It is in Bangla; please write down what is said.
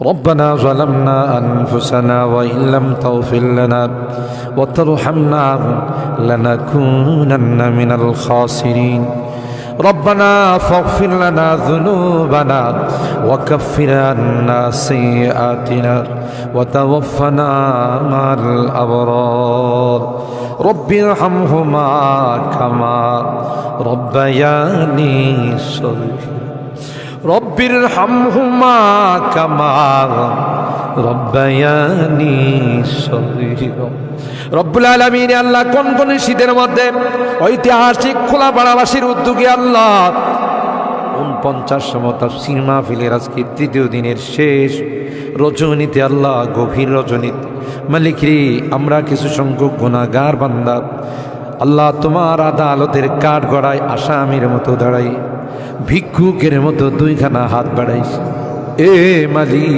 ربنا ظلمنا أنفسنا وإن لم تغفر لنا وترحمنا لنكونن من الخاسرين ربنا فاغفر لنا ذنوبنا وكفر عنا سيئاتنا وتوفنا مع الأبرار رب ارحمهما كما ربياني صغيرا رب ارحمهما كما ربياني صغيرا রব্বুল আলামিন আল্লাহ কোন কোন শীতের মধ্যে ঐতিহাসিক খোলাপাড়াবাসীর উদ্যোগে আল্লাহ 49তম তাফসীর মাহফিলের আজকে তৃতীয় দিনের শেষ রজনীতে আল্লাহ গভীর রজনীতে মালিক রে আমরা কিছু সংখ্যক গুনাহগার বান্দা আল্লাহ তোমার আদালতের কাঠ গড়ায় আসামির মতো দাঁড়াই ভিক্ষুকের মতো দুইখানা হাত বাড়াইছে এ মালিক